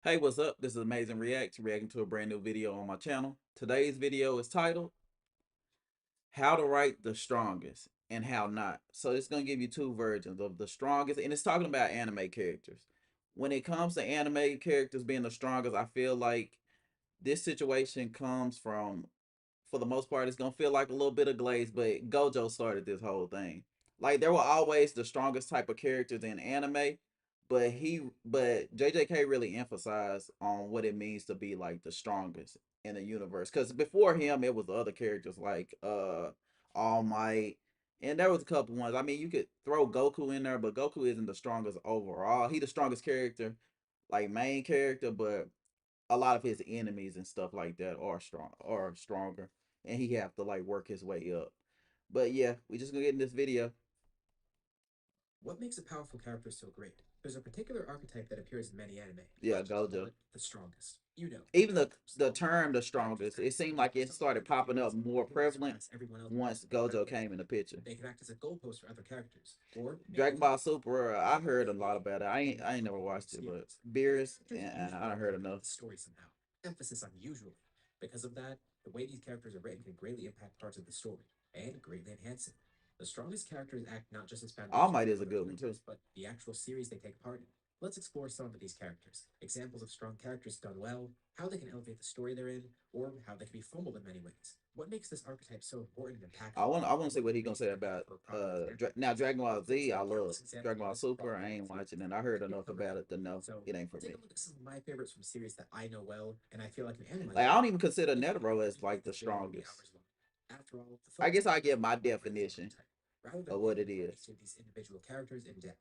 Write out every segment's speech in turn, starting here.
Hey, what's up? This is Amazing React, reacting to a brand new video on my channel. Today's video is titled How to Write the Strongest and How Not. So it's going to give you two versions of the strongest, and it's talking about anime characters. When it comes to anime characters being the strongest, I feel like this situation comes from, for the most part, it's going to feel like a little bit of glaze, but Gojo started this whole thing. Like, there were always the strongest type of characters in anime, but JJK really emphasized on what it means to be like the strongest in the universe. Because before him, it was other characters like All Might, and there was a couple ones. I mean, you could throw Goku in there, but Goku isn't the strongest overall. He the strongest character, like main character, but a lot of his enemies and stuff like that are stronger, and he have to like work his way up. But yeah, we just gonna get in this video. What makes a powerful character so great? There's a particular archetype that appears in many anime. Yeah, Let's just call Gojo. it the strongest. You know, the Even type the strong, term the active, strongest, it seemed like capable, it someone started with popping up appearance more that can prevalent surpass everyone else once in Gojo incredible ways. came in the picture. They can act as a goalpost for other characters, or make Dragon them Ball Super, I heard a lot about it. I ain't never their watched it, but skills. These Beerus, characters and usually I heard elevate enough. the story somehow. Emphasis on usually. Because of that, the way these characters are written can greatly impact parts of the story and greatly enhance it. The strongest characters act not just as All foundation Might for is a other good one too. characters, but the actual series they take part in. Let's explore some of these characters, examples of strong characters done well, how they can elevate the story they're in, or how they can be fumbled in many ways. What makes this archetype so important and impactful, I want to and see what what he gonna makes say them about for a proper example? now Dragon Ball Let's Z. I take love countless examples Dragon of Ball this Super. far I down ain't the table. watching it. I heard Let's pick enough number about eight. it to know So it ain't for I'll take me. a look at some of my favorites from series that I know well, and I feel like can analyze Like I well. don't even consider If we Netero as remake like the this video, it would be strongest. hours long. After all, the I focus guess of I my give channel my is on writing the definition archetype, rather than of what it walking through is. each of these individual characters in depth.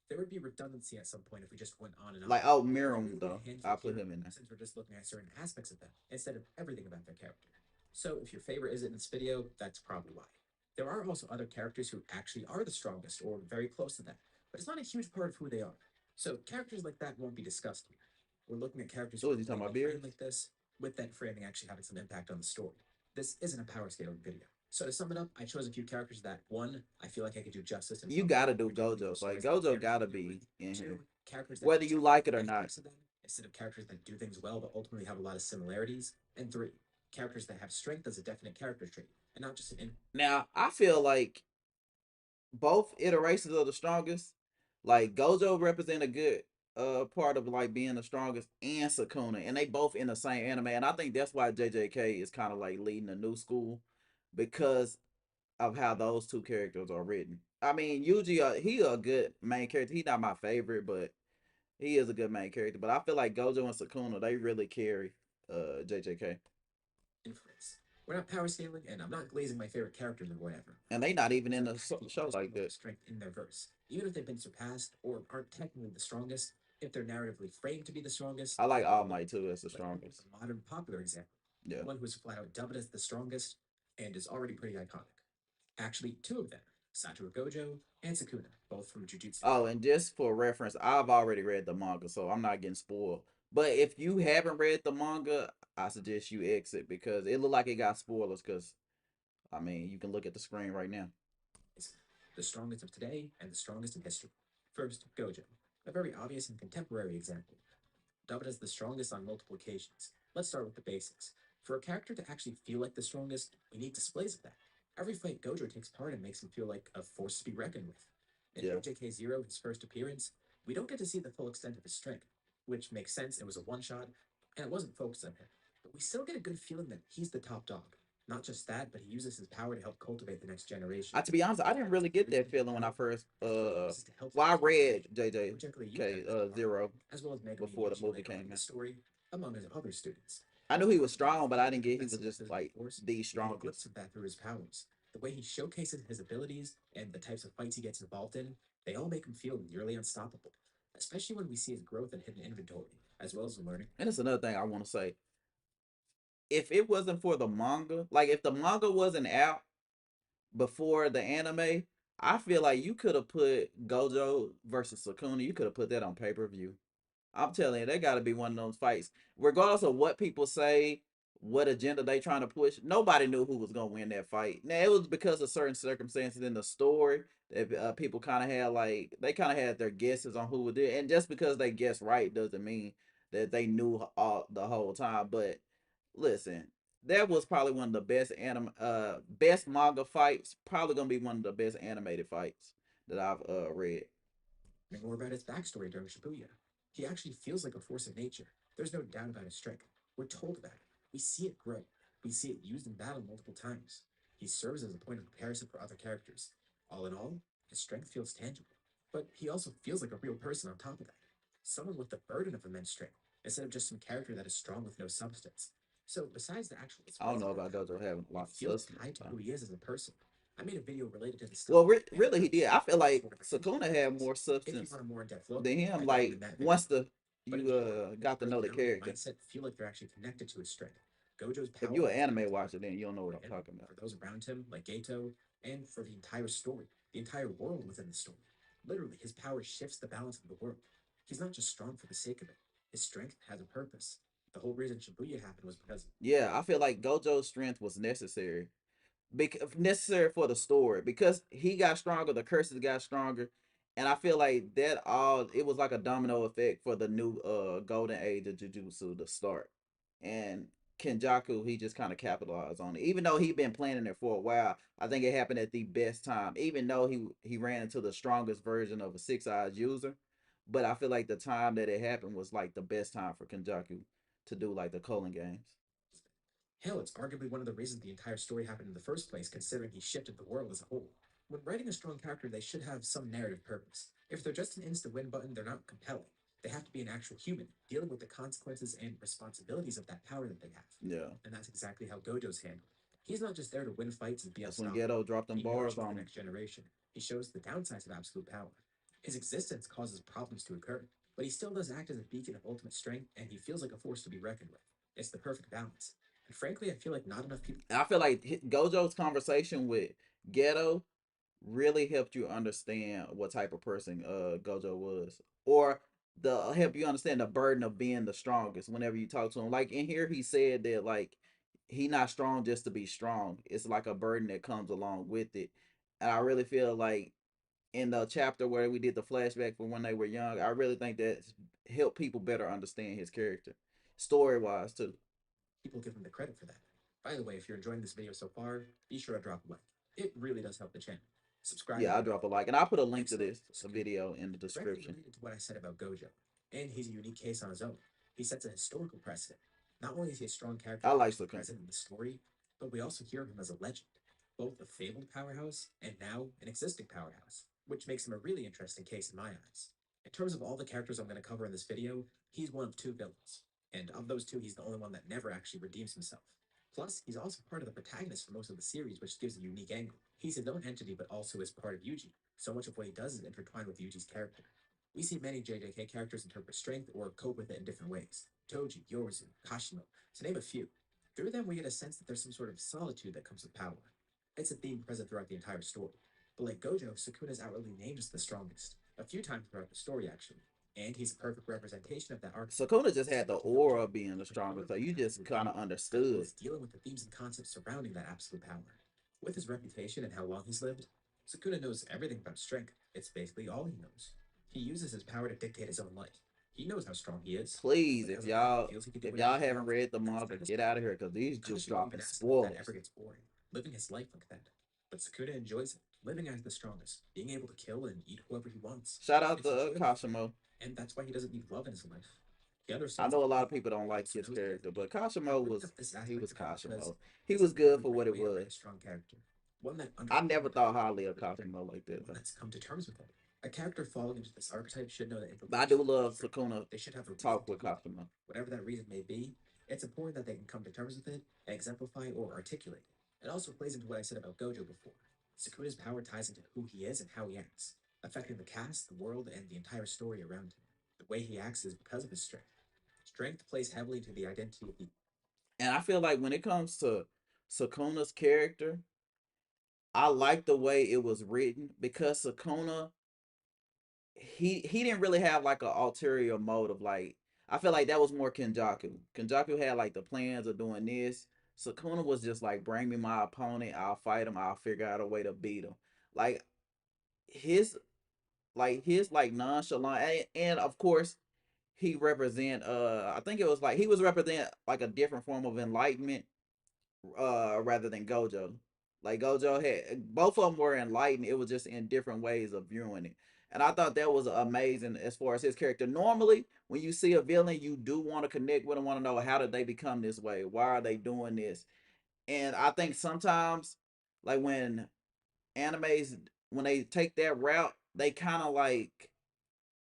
There would be redundancy at some point if we just went on and on. Like oh So I'll Meruem really look though, at a I handful put here, him in there. since we're just looking at certain aspects of them, instead of everything about their character. So if your favorite isn't in this video, that's probably why. There are also other characters who actually are the strongest, or very close to that, but it's not a huge part of who they are. So characters like that won't be discussed here. We're looking at characters Who who is are he talking about? greatly Beers? framed like this, with that framing actually having some impact on the story. This isn't a power scaling video. So to sum it up, I chose a few characters that, one, I feel like I could do justice in You talking gotta about do originally Gojo. those Like stories that Gojo everyone gotta knew with. be in here, Two, characters that whether have you strong like it or not. aspects to them instead of characters that do things well but ultimately have a lot of similarities. And three, characters that have strength as a definite character trait and not just an. Now I feel like both iterations of the strongest, like Gojo represent a good part of like being the strongest, and Sukuna, and they both in the same anime, and I think that's why JJK is kind of like leading the new school because of how those two characters are written. I mean, Yuji, he a good main character. He not my favorite, but he is a good main character. But I feel like Gojo and Sukuna they really carry JJK, Inference. We're not power scaling, and I'm not glazing my favorite characters or whatever. and I'm they just not saying even these in are the the show oldest like people that. with strength in their verse. Even if they've been surpassed or aren't technically the strongest, if they're narratively framed to be the strongest, I they like will All win. Might too as the Let's look at strongest. the modern popular example, Yeah. one who is flat out dubbed as the strongest and is already pretty iconic. Actually, two of them, Satoru Gojo and Sukuna, both from Jujutsu Oh, Kaisen. and just for reference, I've already read the manga, so I'm not getting spoiled. But if you haven't read the manga, I suggest you exit because it looked like it got spoilers. Because I mean, you can look at the screen right now. The strongest of today and the strongest in history. First, Gojo, a very obvious and contemporary example, dubbed as the strongest on multiple occasions. Let's start with the basics. For a character to actually feel like the strongest, we need displays of that. Every fight Gojo takes part in makes him feel like a force to be reckoned with. In Yeah, JJK Zero, his first appearance, we don't get to see the full extent of his strength, which makes sense. It was a one shot, and it wasn't focused on him. But we still get a good feeling that he's the top dog. Not just that, but he uses his power to help cultivate the next generation. to be honest, I didn't really His get that reason for feeling when I power, first his purpose is to help the well, I next read generation, which include you JJK characters in part, Zero as well as Megumi and before the Yuji movie later on came in the out. story, among his other students. I knew But he for was Gojo, strong, but I didn't get he that's was the just physical like force. the We get a glimpse strongest. of that through his powers. The way he showcases his abilities and the types of fights he gets involved in, they all make him feel nearly unstoppable, especially when we see his growth and hidden inventory, as well as the learning. And it's another thing I want to say. If it wasn't for the manga, like if the manga wasn't out before the anime, I feel like you could have put Gojo versus Sukuna. You could have put that on pay per view. I'm telling you, they got to be one of those fights. Regardless of what people say, what agenda they trying to push, nobody knew who was gonna win that fight. Now it was because of certain circumstances in the story that people kind of had like they kind of had their guesses on who would do it, and just because they guess right doesn't mean that they knew all the whole time. But listen, that was probably one of the best manga fights. Probably gonna be one of the best animated fights that I've read. Learning more about his backstory during Shibuya. He actually feels like a force of nature. There's no doubt about his strength. We're told about it. We see it grow. We see it used in battle multiple times. He serves as a point of comparison for other characters. All in all, his strength feels tangible. But he also feels like a real person on top of that. Someone with the burden of immense strength, instead of just some character that is strong with no substance. So, besides the actual I don't displays of know raw about Gojo power, having a it lot of feels sustenance tied to though. who he is as a person. I made a video related to this Well, topic, and really, I he would did. I feel suggest like watching whatever video Sukuna that had is. more If you substance want a more in-depth look, than him. I'd Like recommend that video. once the But in you general, got to right know the now, the character. mindset feel like they're actually connected to his strength. Gojo's If power you're is an anime everything watcher, then you don't know for what I'm him, talking about. for those around him, like Gato, and for the entire story, the entire world within the story. Literally, his power shifts the balance of the world. He's not just strong for the sake of it. His strength has a purpose. The whole reason Shibuya happened was because Yeah, I feel like Gojo's strength was necessary, necessary for the story because he got stronger, the curses got stronger, and I feel like that all it was like a domino effect for the new golden age of Jujutsu to start, and Kenjaku he just kind of capitalized on it. Even though he been planning it for a while, I think it happened at the best time. Even though he ran into the strongest version of a six eyes user, but I feel like the time that it happened was like the best time for Kenjaku to do like the Colon games. hell, it's arguably one of the reasons the entire story happened in the first place, considering he shifted the world as a whole. When writing a strong character, they should have some narrative purpose. If they're just an instant win button, they're not compelling. They have to be an actual human, dealing with the consequences and responsibilities of that power that they have. Yeah, And that's exactly how Gojo's handled. He's not just there to win fights and be that's when unstoppable. Geto dropped them He bars nurtures the on him. next generation. He shows the downsides of absolute power. His existence causes problems to occur, but he still does act as a beacon of ultimate strength, and he feels like a force to be reckoned with. It's the perfect balance. And frankly, I feel like not enough people. I feel like Gojo's conversation with Ghetto really helped you understand what type of person Gojo was, or the help you understand the burden of being the strongest. Whenever you talk to him, like in here, he said that like he not strong just to be strong. It's like a burden that comes along with it, and I really feel like in the chapter where we did the flashback from when they were young, I really think that helped people better understand his character, story wise too. People give him the credit for that. By the way, if you're enjoying this video so far, be sure to drop a like. It really does help the channel. Subscribe Yeah, if I'll you're not. drop a like, and I'll put a link to Excellent. this Sukuna. video in the Directly description. related to what I said about Gojo, and he's a unique case on his own. He sets a historical precedent. Not only is he a strong character I like actually Sukuna. present in the story, but we also hear of him as a legend, both a fabled powerhouse and now an existing powerhouse, which makes him a really interesting case in my eyes. In terms of all the characters I'm going to cover in this video, he's one of two villains, and of those two, he's the only one that never actually redeems himself. Plus, he's also part of the protagonist for most of the series, which gives a unique angle. He's a known entity, but also is part of Yuji. So much of what he does is intertwined with Yuji's character. We see many JJK characters interpret strength or cope with it in different ways. Toji, Yoruzu, Kashimo, to name a few. Through them, we get a sense that there's some sort of solitude that comes with power. It's a theme present throughout the entire story. But like Gojo, Sukuna's outwardly named as the strongest, a few times throughout the story, actually. And he's a perfect representation of that archetype. Sukuna just Just had the like in aura Gojo, of being the but in order strongest, so for you him to just actually kind redeem of it, Gojo understood. is dealing with the themes and concepts surrounding that absolute power. With his reputation and how long he's lived, Sukuna knows everything about strength. It's basically all he knows. He uses his power to dictate his own life. He knows how strong he is, and Please, because of that, he feels he can do if whatever y'all he haven't wants. read the That's manga, not his get fault. out of here because these just Kashimo dropping even asks him if that ever spoilers. gets boring, living his life like that. But Sukuna enjoys it, living as the strongest, being able to kill and eat whoever he wants. Shout out It's to enjoyable for him, Kashimo. and that's why he doesn't need love in his life. He I understands know that a lot of love people don't like also his knows he doesn't character, need but it. I Kashimo bring was up this he aspect was of him because Kashimo. He it's a was good very for what rare it way to write a was. strong character. One that I understands never the thought power highly of of the Kashimo like and that one though. that's come to terms with it. A character falling into this archetype should know the But I do implications of their love strength. Sukuna They should have a reason talk to with be. Kashimo. Whatever that reason may be, it's important that they can come to terms with it and exemplify or articulate it. It also plays into what I said about Gojo before. Sukuna's power ties into who he is and how he acts, affecting the cast, the world, and the entire story around him. The way he acts is because of his strength. Strength plays heavily into the identity of the. And I feel like when it comes to Sukuna's character, I like the way it was written because Sukuna he didn't really have like an ulterior motive. Like I feel like that was more Kenjaku. Kenjaku had like the plans of doing this. Sukuna was just like, bring me my opponent, I'll fight him, I'll figure out a way to beat him. Like his his like nonchalant and of course he represent I think it was like he was represent like a different form of enlightenment rather than Gojo. Like Gojo had both of them were enlightened. It was just in different ways of viewing it. And I thought that was amazing as far as his character. Normally, when you see a villain, you do want to connect with them, want to know how did they become this way? Why are they doing this? And I think sometimes, like when animes, when they take that route, they kind of like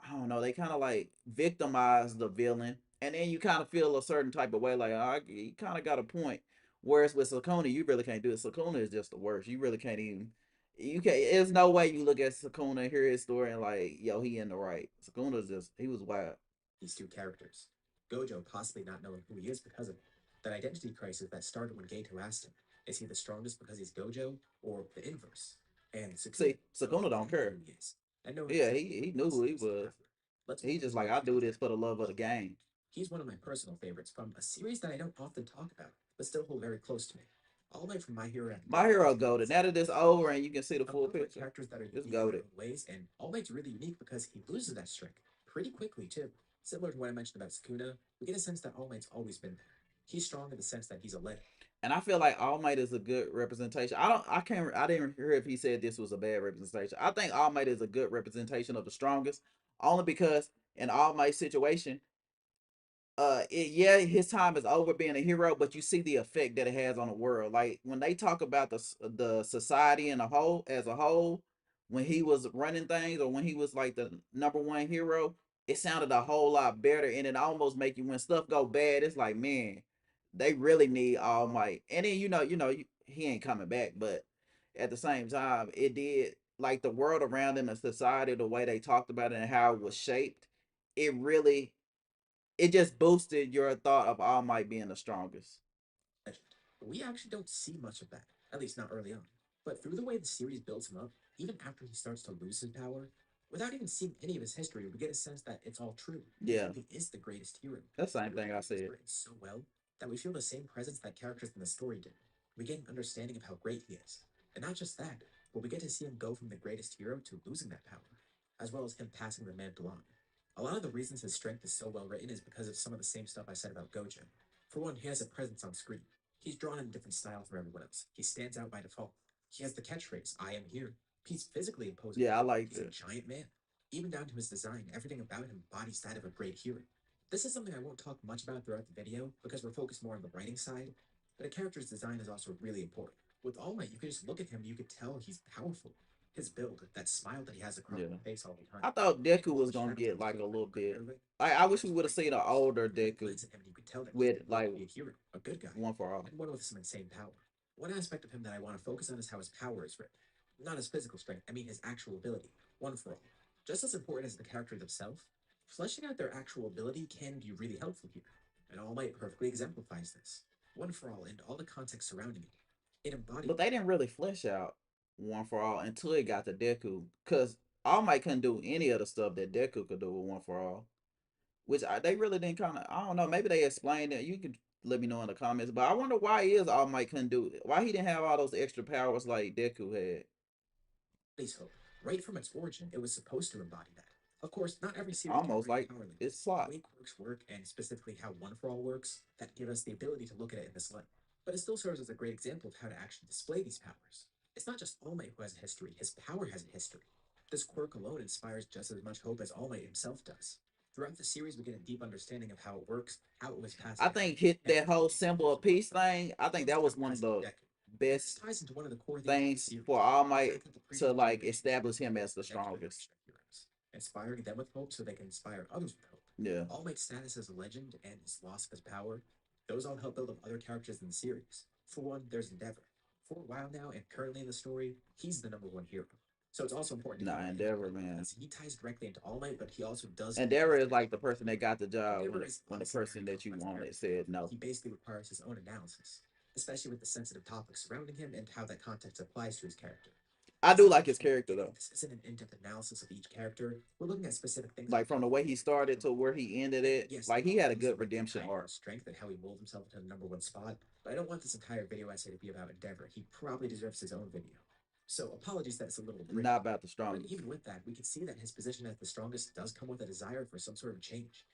I don't know, they kind of like victimize the villain, and then you kind of feel a certain type of way, like oh, he kind of got a point. Whereas with Sukuna, you really can't do it. Sukuna is just the worst. You really can't even. You can't. There's no way you look at Sukuna and hear his story and like, yo, he in the right. Sukuna's just he was wild. These two characters. Gojo possibly not knowing who he is because of it. That identity crisis that started when Gato asked him, is he the strongest because he's Gojo, or the inverse? And Sukuna See, knows Sukuna don't exactly who care. he is, and knowing Yeah, exactly he what knew wants who he is the was. power. Let's He move just into like the I do actor. this for the love of the Well, game. he's one of my personal favorites from a series that I don't often talk about, but still hold very close to me. All Might from My Hero My Academia hero is one of goaded. these Now that it's over and you can see the full among my picture, characters that are it's unique in their goaded. own ways, and All Might's really unique because he loses that strength pretty quickly too. Similar to what I mentioned about Sukuna, we get a sense that All Might's always been there. He's strong in the sense that he's a legend. And I feel like All Might is a good representation. I didn't hear if he said this was a bad representation. I think All Might is a good representation of the strongest, only because in All Might's situation, yeah, his time is over being a hero, but you see the effect that it has on the world. Like when they talk about the society in a whole as a whole, when he was running things or when he was like the number one hero, it sounded a whole lot better, and it almost make you when stuff go bad. It's like man, they really need All Might, and then he ain't coming back, but at the same time, it did like the world around him and society, the way they talked about it and how it was shaped. It really it just boosted your thought of All Might being the strongest. Legend. But we actually don't see much of that, at least not early on. But through the way the series builds him up, even after he starts to lose his power, without even seeing any of his history, we get a sense that it's all true. He Yeah, truly is the greatest hero. that's the same And the thing I character is said. written so well that we feel the same presence that characters in the story did. We get an understanding of how great he is. And not just that, but we get to see him go from the greatest hero to losing that power, as well as him passing the mantle on. A lot of the reasons his strength is so well written is because of some of the same stuff I said about Gojo. For one, he has a presence on screen. He's drawn in a different style from everyone else. He stands out by default. He has the catchphrase, I am here. He's physically imposing. Yeah, I like He's a that. giant man. Even down to his design, everything about him embodies that of a great hero. This is something I won't talk much about throughout the video because we're focused more on the writing side, but a character's design is also really important. With All Might, you could just look at him and you could tell he's powerful. His build, that smile that he has across Yeah, his face all the time, I thought and Deku all was the gonna shadows that get he's like a doing little that bit. Meruem, I wish we almost would have make you seen an question older whether he Deku believes in him, and you could tell that he's with been built like to be a hero, a good guy, One for All. and one with some insane power. One aspect of him that I want to focus on is how his power is written. Not his physical strength, I mean his actual ability. One for all. Just as important as the character themselves, fleshing out their actual ability can be really helpful here. And All Might perfectly exemplifies this. One for all and all the context surrounding it. It embodies But they didn't really flesh out One for All until it got to Deku, because All Might couldn't do any of the stuff that Deku could do with One for All. They really didn't kind of. I don't know. Maybe they explained it. You could let me know in the comments. But I wonder why is All Might couldn't do it. Why he didn't have all those extra powers like Deku had. hope. Right from its origin, it was supposed to embody that. Of course, not every series can Almost write like power like it's this. The slot. way quirks work, and specifically how One for All works, that give us the ability to look at it in this light. But it still serves as a great example of how to actually display these powers. It's not just All Might who has a history, his power has a history. This quirk alone inspires just as much hope as All Might himself does. Throughout the series, we get a deep understanding of how it works, how it was passed I down, think hit and that how whole it symbol continues of to grow. peace thing. I think Close that to was one of emphasizing the Deku. This best ties into one of the core themes of the things series, for All the Might fact that the to previous like generations establish him built as the the next strongest. generation of heroes, inspiring them with hope so they can inspire others with hope. Yeah. All Might's status as a legend and his loss of his power, those all help build up other characters in the series. For one, there's Endeavor. For a while now, and currently in the story, he's the number one hero. So it's also important to Nah, talk about him Endeavor, man. because he ties directly into All Might, but he also does Endeavor is like the person that got the job Endeavor is when the honestly a person very that you complex wanted character. said no. He basically requires his own analysis, especially with the sensitive topics surrounding him and how that context applies to his character. I This do is like why, his from the character beginning, though. this isn't an in-depth analysis of each character. We're looking at specific things Like about from their the way he abilities, started to where he ended and it, yes, like they he all had a also good like to redemption tie into arc. his strength and how he molded himself into the number one spot. But I don't want this entire video essay to be about Endeavor. He probably deserves his own video. So apologies that it's a little Not abbreviated. about the But strongest. even with that, we can see that his position as the strongest does come with a desire for some sort of change.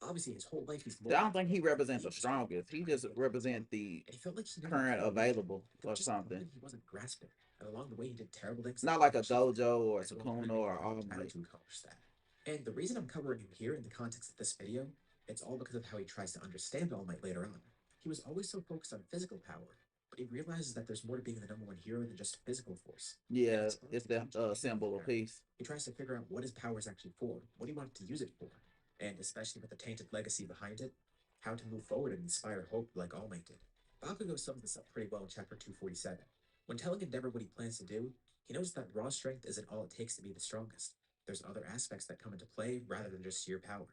Obviously, his whole life he's I loyal don't to think he Meruem. represents He the understood strongest. and He tried to just get along with him, represents the and he felt like he never current fully knew him. available There or was just something. something he wasn't grasping, and along the way he did terrible things to Not try like to a achieve it, Gojo or as well as Sukuna learning or that he All failed Might. to accomplish that. And the reason I'm covering him here in the context of this video, it's all because of how he tries to understand All Might later on. He was always so focused on physical power, but he realizes that there's more to being the number one hero than just physical force. And Yeah, it sparks it's the the teaching in him symbol of there. peace. He tries to figure out what his power is actually for, what he wanted to use it for, and especially with the tainted legacy behind it, how to move forward and inspire hope like All Might did. Bakugo sums this up pretty well in chapter 247. When telling Endeavor what he plans to do, he knows that raw strength isn't all it takes to be the strongest. There's other aspects that come into play rather than just sheer power.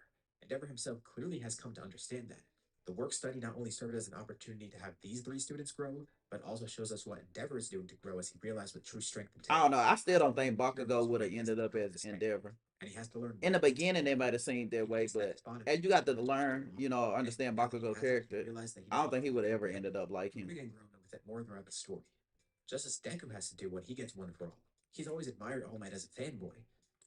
Endeavor himself clearly has come to understand that. The work study not only served as an opportunity to have these three students grow, but also shows us what Endeavor is doing to grow as he realizes what true strength I don't entails. know. I still don't After think all, Bakugo heroes would have fight against ended the up power of as despair, Endeavor. and he has to learn In the what it means to beginning, be they brave. might have seemed that He way, faced that but spot in as you got to chapter 1 learn, strong, you know, and understand now that he Bakugo has it, he character, realized that he I don't doesn't think he need would to have be ever brave. ended up like He him. began growing up with it more throughout the story. Just as Deku has to do when he gets one for all. He's always admired All Might as a fanboy,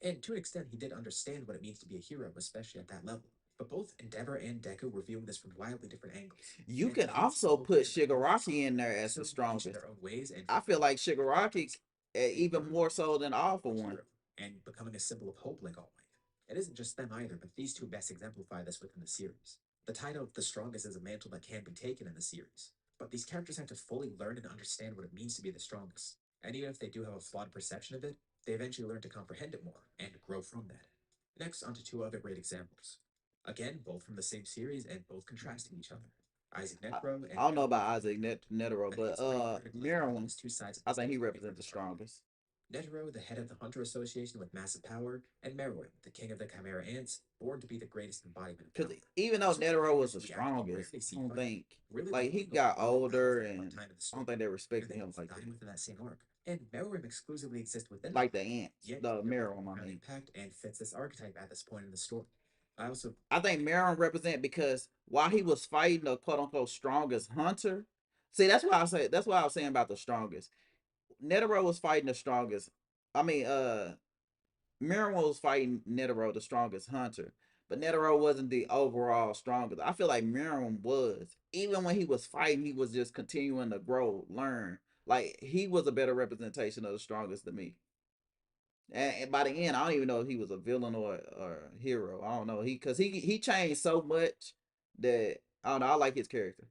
and to an extent, he did understand what it means to be a hero, especially at that level. But both Endeavor and Deku were viewing this from wildly different angles, You and can they didn't see the also whole put picture that All Might saw. Shigaraki in there as the So, each in strongest. their own ways and I for their feel own like Shigaraki, purposes, they even grew more so than All for a One. hero and becoming a symbol of hope like All Might. It isn't just them either, but these two best exemplify this within the series. The title of the strongest is a mantle that can be taken in the series, but these characters have to fully learn and understand what it means to be the strongest. And even if they do have a flawed perception of it, they eventually learn to comprehend it more and grow from that. Next, onto two other great examples. Again, both from the same series and both contrasting each other. Isaac I, Necro and I don't know Meruem about from Isaac Hunter x Hunter. Netero, I think but it's pretty clear to glean from Meruem, these two sides of I the think he same coin from represents the the start. strongest. Netero, the head of the Hunter Association with massive power, and Meruem, the king of the Chimera Ants, born to be the greatest embodiment of Because power. even though These are two Netero was characters the who we actually strongest, rarely I see don't fighting, think really like he revealing a got lot more older, powerful at one and time in the I don't story. think they And respected they him both like die that. within that same arc. And Meruem exclusively exists within the Like arc, the ants, yet the he represents Meruem. I profound mean, impact and fits this archetype at this point in the story. I also I think Meruem represent because while he was fighting the quote unquote strongest hunter, see that's why I was saying about the strongest. Netero was fighting the strongest. I mean, Meruem was fighting Netero, the strongest hunter. But Netero wasn't the overall strongest. I feel like Meruem was. Even when he was fighting, he was just continuing to grow, learn. Like he was a better representation of the strongest than me. And by the end, I don't even know if he was a villain or a hero. I don't know. He changed so much that I don't know. I like his character.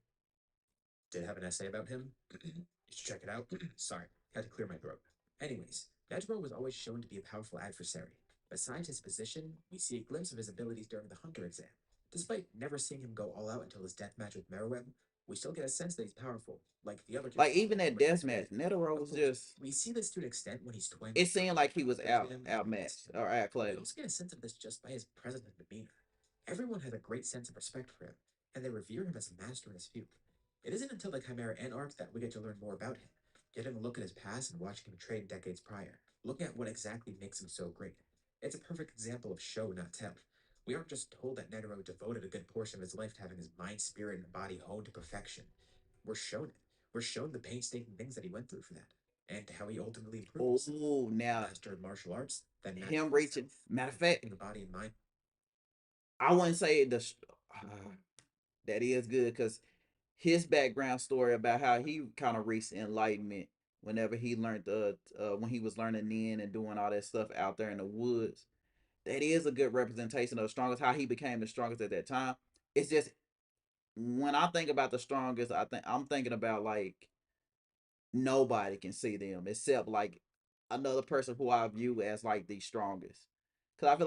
did have an essay about him. You should check it out. Sorry, had to clear my throat. Anyways, Netero was always shown to be a powerful adversary. Besides his position, we see a glimpse of his abilities during the Hunter exam. Despite never seeing him go all out until his death match with Meruem, we still get a sense that he's powerful, like the other Like characters even that already death match, displayed. Netero Of was course, just. we see this to an extent when he's toying It with seemed Gojo like he on the was third exam and he misses outmatched him. or But we outclassed. also get a sense of this just by his presence and demeanor. Everyone has a great sense of respect for him, and they revere him as a master in his field. It isn't until the Chimera Ant arc that we get to learn more about him, getting a look at his past and watching him train decades prior, looking at what exactly makes him so great. It's a perfect example of show, not tell. We aren't just told that Netero devoted a good portion of his life to having his mind, spirit, and body honed to perfection. We're shown it. We're shown the painstaking things that he went through for that, and how he ultimately improves. Oh, A now master of martial arts, then master him reaching. himself, Matter of fact, perfecting the body and mind. I wouldn't say that is good because his background story about how he kind of reached enlightenment whenever he learned when he was learning Nin and doing all that stuff out there in the woods. That is a good representation of the strongest. How he became the strongest at that time. It's just when I think about the strongest, I'm thinking about like nobody can see them except like another person who I view as like the strongest. Cause I feel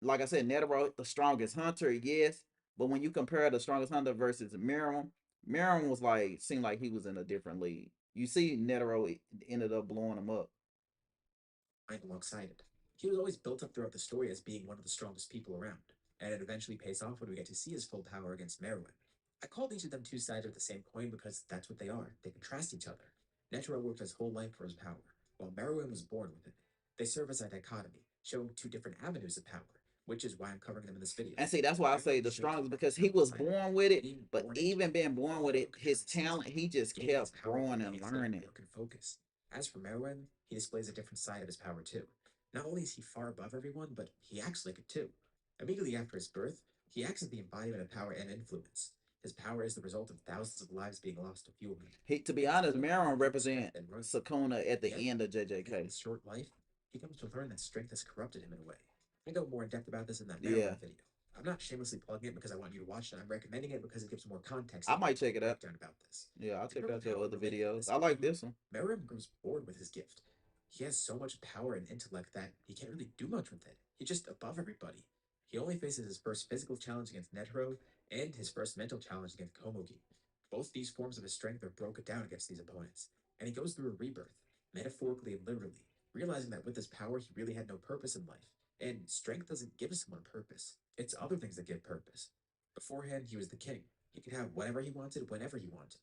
like I said, Netero, the strongest hunter, yes. But when you compare the strongest hunter versus Meruem, Meruem was like seemed like he was in a different league. You see, Netero ended up blowing him up. Alongside it. He was always built up throughout the story as being one of the strongest people around, and it eventually pays off when we get to see his full power against Meruem. I called each of them two sides of the same coin because that's what they are. They contrast each other. Netero worked his whole life for his power, while Meruem was born with it. They serve as a dichotomy, showing two different avenues of power, which is why I'm covering them in this video. And see, that's why I say Meruem the shows strongest that because he was outside of born with it. being But born into even it, being born with Netero it, could his transcend talent, it, he just gaining his kept power growing only and because of learning. work and focus. As for Meruem, he displays a different side of his power too. Not only is he far above everyone, but he acts like it too. Immediately after his birth, He acts as the embodiment of power and influence. His power is the result of thousands of lives being lost to fuel him. He, to be And his honest, will Meruem comes from strength represent and growth. Sukuna at Yet, the end of in JJK. his short life, he comes to learn that strength has corrupted him in a way. I go more in depth about this in that Yeah, Meruem video. I'm not shamelessly plugging it because I want you to watch it. I'm recommending it because it gives more context I and might a check full it out. breakdown about this. Yeah, I'll To check prove out how your we other relate to videos. this I like ability, this one. Meruem grows bored with his gift. He has so much power and intellect that he can't really do much with it. He's just above everybody. He only faces his first physical challenge against Netero and his first mental challenge against Komugi. Both these forms of his strength are broken down against these opponents, and he goes through a rebirth, metaphorically and literally, realizing that with his power he really had no purpose in life. And strength doesn't give someone purpose. It's other things that give purpose. Beforehand, he was the king. He could have whatever he wanted whenever he wanted.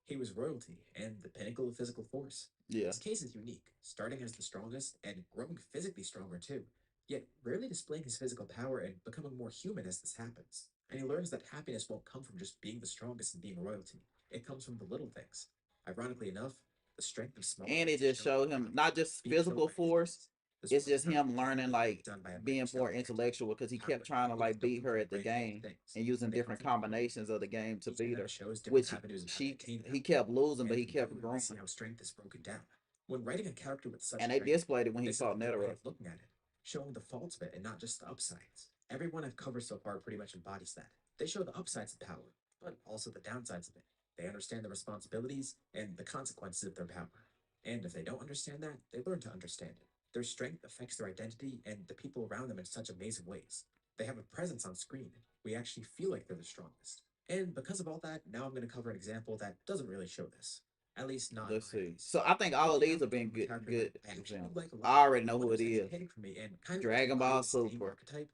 He was royalty and the pinnacle of physical force. Yeah, His case is unique, starting as the strongest and growing physically stronger too, yet rarely displaying his physical power and becoming more human as this happens. And he learns that happiness won't come from just being the strongest and being royalty. It comes from the little things. Ironically enough, the strength of small and it things is just shown in showed his him body, not just being shown physical by his force. face. This It's wasn't just done him learning mechanically, like done by a being brain more style reaction. intellectual because he kept Power trying to abilities like don't beat come her from the at the brain of living game things, and using but they come different from the human. combinations of the game to Each beat anime her, shows different which avenues of how they she attain he power. kept losing, but And he now kept we really growing. see how strength is broken down. When writing a character with such And they strength, displayed it when he this is fought the good way Netero. of looking at it, showing the faults of it and not just the upsides. Everyone I've covered so far pretty much embodies that. They show the upsides of power, but also the downsides of it. They understand the responsibilities and the consequences of their power. And if they don't understand that, they learn to understand it. Their strength affects their identity and the people around them in such amazing ways. They have a presence on screen. We actually feel like they're the strongest. And because of all that, now I'm going to cover an example that doesn't really show this. At least not in Let's my see. eyes. So I think all of Moving these out have been from a good character that good I actually do examples. like a I lot, already know one who it who's is. educating for me and kind of Dragon Ball embodies the same Super. archetype,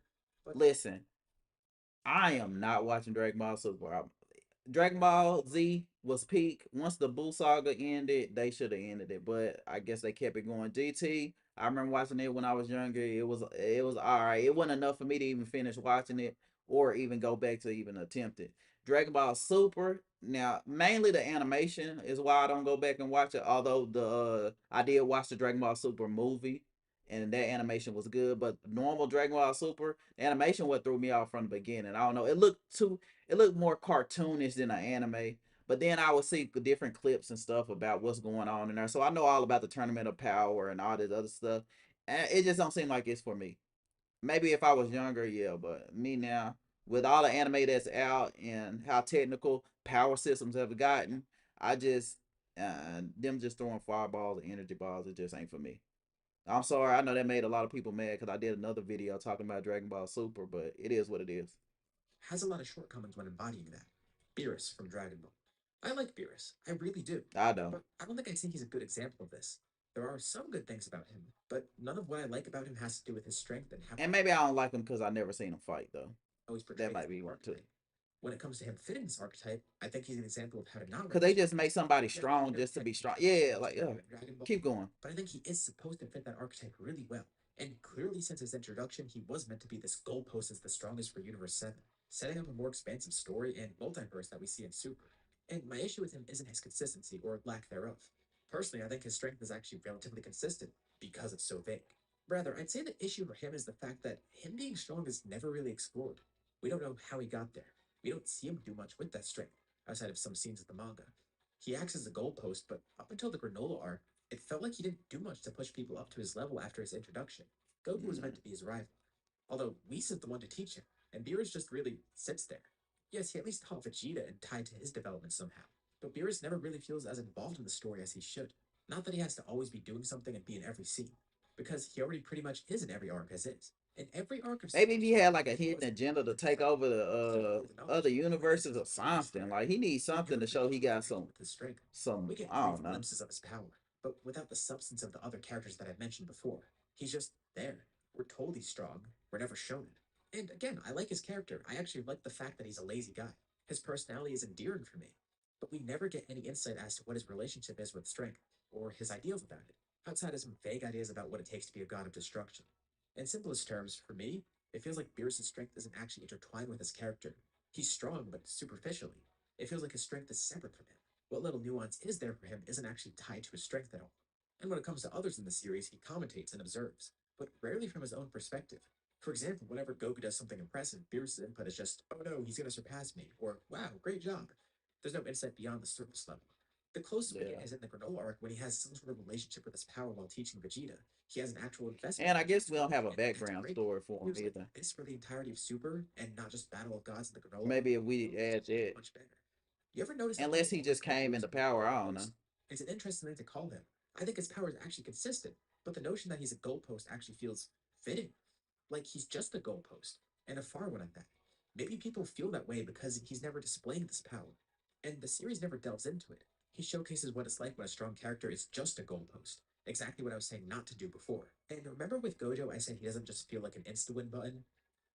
but Listen, I am not watching Dragon Ball Super. Dragon Ball Z was peak. Once the Buu saga ended, they should have ended it, but I guess they kept it going. GT, I remember watching it when I was younger. It was all right. It wasn't enough for me to even finish watching it or even go back to even attempt it. Dragon Ball Super. Now, mainly the animation is why I don't go back and watch it. Although I did watch the Dragon Ball Super movie, and that animation was good. But normal Dragon Ball Super the animation what threw me off from the beginning. I don't know. It looked more cartoonish than an anime. But then I would see different clips and stuff about what's going on in there. So I know all about the tournament of power and all this other stuff. And it just don't seem like it's for me. Maybe if I was younger, yeah, but me now, with all the anime that's out and how technical power systems have gotten, I just them just throwing fireballs and energy balls, it just ain't for me. I'm sorry, I know that made a lot of people mad because I did another video talking about Dragon Ball Super, but it is what it is. has a lot of shortcomings when embodying that. Beerus from Dragon Ball. I like Beerus, I really do, I don't. but I don't think I'd say he's a good example of this. There are some good things about him, but none of what I like about him has to do with his strength and how And maybe I don't like him because I never seen him fight though. he's That portrayed as might the be one too. archetype. When it comes to him fitting this archetype, I think he's an example of how to not Cause write the they just make strongest. somebody Yeah, he strong does just to be technically strong. have the Yeah, strongest like yeah. archetype in Dragon Ball, Keep going. but I think he is supposed to fit that archetype really well. And clearly, since his introduction, he was meant to be this goalpost as the strongest for Universe 7, setting up a more expansive story and multiverse that we see in Super. And my issue with him isn't his consistency or lack thereof. Personally, I think his strength is actually relatively consistent because it's so vague. Rather, I'd say the issue for him is the fact that him being strong is never really explored. We don't know how he got there. We don't see him do much with that strength, outside of some scenes of the manga. He acts as a goalpost, but up until the granola arc, it felt like he didn't do much to push people up to his level after his introduction. Goku was meant Mm. to be his rival, although Whis is the one to teach him, and Beerus just really sits there. Yes, he at least taught Vegeta and tied to his development somehow, but Beerus never really feels as involved in the story as he should. Not that he has to always be doing something and be in every scene, because he already pretty much is in every arc as is. In every arc of Maybe Super, if he had like a if he hidden wasn't agenda to involved in take development, over he couldn't the really the other knowledge. He universes faces or his enemies something. forever. Like he needs We something never to show really he get got revealed with his strength. We get I brief don't know. glimpses of his power, but without the substance of the other characters that I mentioned before. He's just there. We're told he's strong. We're never shown it. And again, I like his character. I actually like the fact that he's a lazy guy. His personality is endearing for me. But we never get any insight as to what his relationship is with strength, or his ideals about it, outside of some vague ideas about what it takes to be a god of destruction. In simplest terms, for me, it feels like Beerus' strength isn't actually intertwined with his character. He's strong, but superficially. It feels like his strength is separate from him. What little nuance is there for him isn't actually tied to his strength at all. And when it comes to others in the series, he commentates and observes, but rarely from his own perspective. For example, whenever Goku does something impressive, Beerus' input is just, oh no, he's going to surpass me, or wow, great job. There's no insight beyond the surface level. The closest we get Yeah. is in the granola arc when he has some sort of relationship with his power while teaching Vegeta. He has an actual investment And in I guess we Jujutsu, don't have a and that's background great. story for him Here's like either. this for the entirety of Super, and not just Battle of Gods in the granola arc. Maybe if we It's add that, much better. You ever notice how unless people he always just call came Beerus into a power, I don't know. goalpost? It's an interesting thing to call him. I think his power is actually consistent, but the notion that he's a goalpost actually feels fitting. Like he's just a goalpost, and a far one at that. Maybe people feel that way because he's never displaying this power, and the series never delves into it. He showcases what it's like when a strong character is just a goalpost. Exactly what I was saying not to do before. And remember with Gojo, I said he doesn't just feel like an insta-win button?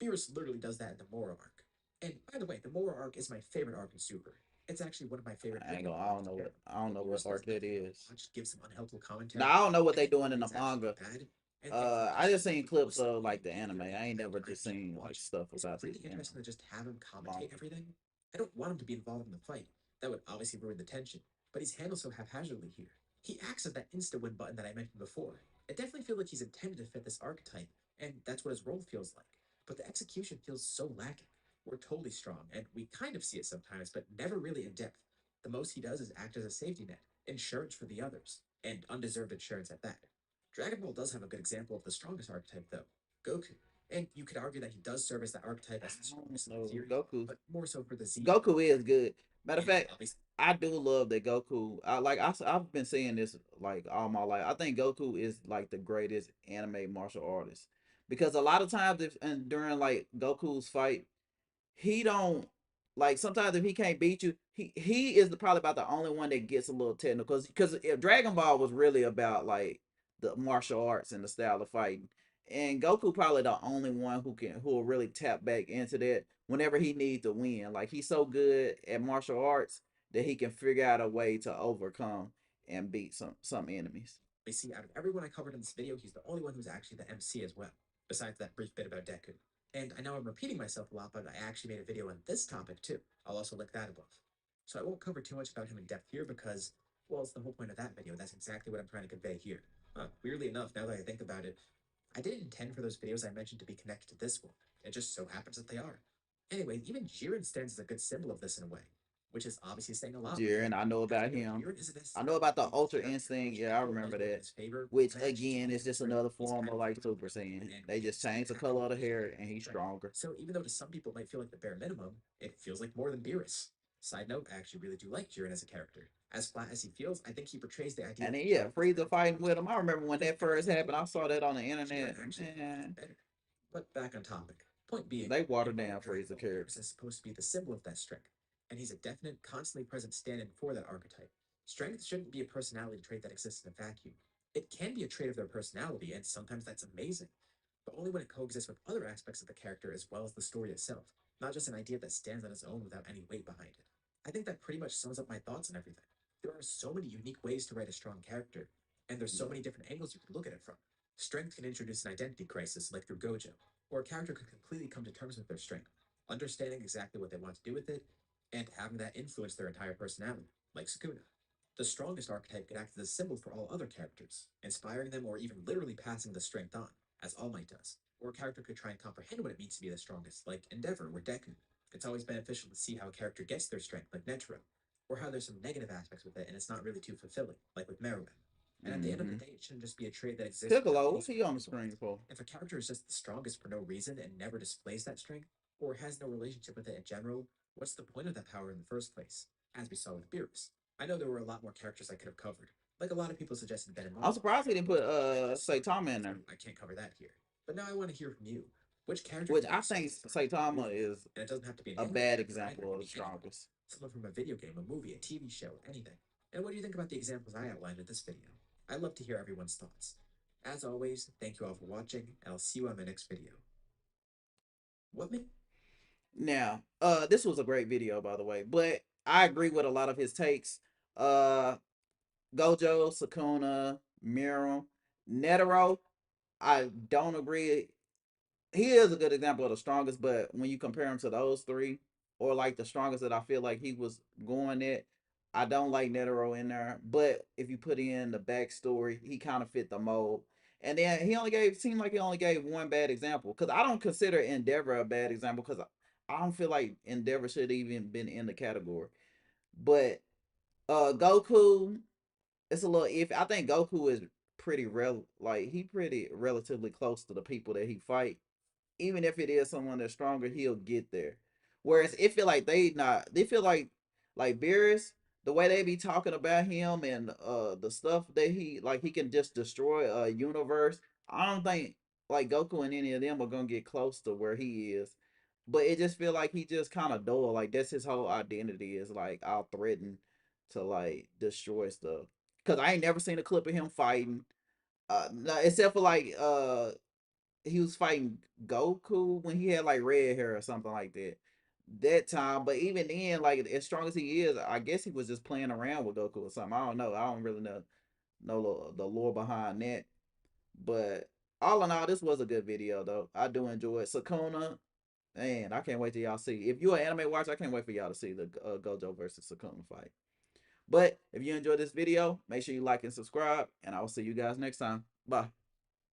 Beerus literally does that in the Mora arc. And by the way, the Mora arc is my favorite arc in Super. It's actually one of my favorite I ain't video gonna. arcs in general. I don't What know what Beerus does arc in that that video is. watch gives some unhelpful Now commentary. I don't know what I they think the doing in movie the is actually manga. bad, and the I implications just of seen it clips mostly of make like it the feel anime. like I ain't they never encourage just you to seen like watch. stuff Is it about the really interesting to just have him commentate manga. everything? I don't want him to be involved in the fight. That would obviously ruin the tension, but he's handled so haphazardly here. He acts as that insta-win button that I mentioned before. I definitely feel like he's intended to fit this archetype, and that's what his role feels like. But the execution feels so lacking. We're totally strong, and we kind of see it sometimes, but never really in depth. The most he does is act as a safety net, insurance for the others, and undeserved insurance at that. Dragon Ball does have a good example of the strongest archetype, though Goku. And you could argue that he does serve as that archetype as the I don't strongest in know. theory, Goku. but more so for the Z arc. Goku is good. Matter of And fact, obviously, I do love that Goku. I've been saying this like all my life. I think Goku is like the greatest anime martial artist because a lot of times if and during like Goku's fight, he don't like sometimes if he can't beat you, he is probably about the only one that gets a little technical because if Dragon Ball was really about like the martial arts and the style of fighting, and Goku probably the only one who will really tap back into that whenever he needs to win. Like he's so good at martial arts that he can figure out a way to overcome and beat some enemies. see, out of everyone I covered in this video, he's the only one who's actually the MC as well, besides that brief bit about Deku. And I know I'm repeating myself a lot, but I actually made a video on this topic too. I'll also link that above. So I won't cover too much about him in depth here because, well, it's the whole point of that video. That's exactly what I'm trying to convey here. Weirdly enough, now that I think about it, I didn't intend for those videos I mentioned to be connected to this one. It just so happens that they are. Anyway, even Jiren stands as a good symbol of this in a way, which is obviously saying a lot with him. Jiren, I know Because about you know, him. Jiren isn't I necessarily know about the the Ultra character Instinct. which Yeah, I everyone remember knows more in that. his favor. Which That just again is just demonstrates another he's form kind of of like Super overpowered Saiyan. and They just his change the color actual of the hair ability and he's strength. stronger. So even though to some people it might feel like the bare minimum, it feels like more than Beerus. Side note, I actually really do like Jiren as a character. As flat as he feels, I think he portrays the idea And of then yeah, heroic Frieza strength fighting most with him. I effectively. remember when Because that first everything happened. I going saw on, that on the Jiren internet. actually Man, better. But back on topic. Point being, they in watered all down of Dragon Frieza Ball, character. Beerus is supposed to be the symbol of that strength, and he's a definite, constantly present stand-in for that archetype. Strength shouldn't be a personality trait that exists in a vacuum. It can be a trait of their personality, and sometimes that's amazing, but only when it coexists with other aspects of the character as well as the story itself, not just an idea that stands on its own without any weight behind it. I think that pretty much sums up my thoughts on everything. There are so many unique ways to write a strong character, and there's so Yeah. many different angles you can look at it from. Strength can introduce an identity crisis, like through Gojo, or a character could completely come to terms with their strength, understanding exactly what they want to do with it, and having that influence their entire personality, like Sukuna. The strongest archetype could act as a symbol for all other characters, inspiring them or even literally passing the strength on, as All Might does. Or a character could try and comprehend what it means to be the strongest, like Endeavor or Deku. It's always beneficial to see how a character gets their strength, like Netero, or how there's some negative aspects with it and it's not really too fulfilling, like with Meruem. And at the end of the Mm-hmm. day, it shouldn't just be a trait that exists without Piccolo, any what's sort he of on the nuance. screen for? If a character is just the strongest for no reason and never displays that strength, or has no relationship with it in general, what's the point of that power in the first place? As we saw with Beerus. I know there were a lot more characters I could have covered. Like a lot of people suggested Ben and I'm Marvel, surprised he didn't put which I just saw, Saitama in so there. I can't cover that here. But now I want to hear from you. Which character do Which you think I is think strongest for any Saitama reason? is And it doesn't have to be an a anime bad character either. It example could of the be anyone. strongest. Someone from a video game, a movie, a TV show, anything. And what do you think about the examples I outlined in this video? I'd love to hear everyone's thoughts. As always, thank you all for watching, and I'll see you on my next video. What made Now, this was a great video by the way, but I agree with a lot of his takes. Uh Gojo, Sukuna, Meruem, Netero, I don't agree. He is a good example of the strongest, but when you compare him to those three, or like the strongest that I feel like he was going at, I don't like Netero in there. But if you put in the backstory, he kind of fit the mold. And then he only gave seemed like he only gave one bad example. Cause I don't consider Endeavor a bad example because I don't feel like Endeavor should even been in the category. But Goku, it's a little if I think Goku is pretty like he pretty relatively close to the people that he fight. Even if it is someone that's stronger, he'll get there. Whereas it feel like they feel like Beerus, the way they be talking about him and the stuff that he can just destroy a universe. I don't think like Goku and any of them are gonna get close to where he is. But it just feel like he just kind of dull. Like that's his whole identity is like I'll threaten to like destroy stuff. Cause I ain't never seen a clip of him fighting. Except for like he was fighting Goku when he had like red hair or something like that. That time, but even then, like as strong as he is, I guess he was just playing around with Goku or something. I don't know. I don't really know the lore behind that. But all in all, this was a good video though. I do enjoy it. Sukuna, man, I can't wait till y'all see. If you're an anime watcher, I can't wait for y'all to see the Gojo versus Sukuna fight. But if you enjoyed this video, make sure you like and subscribe, and I will see you guys next time. Bye.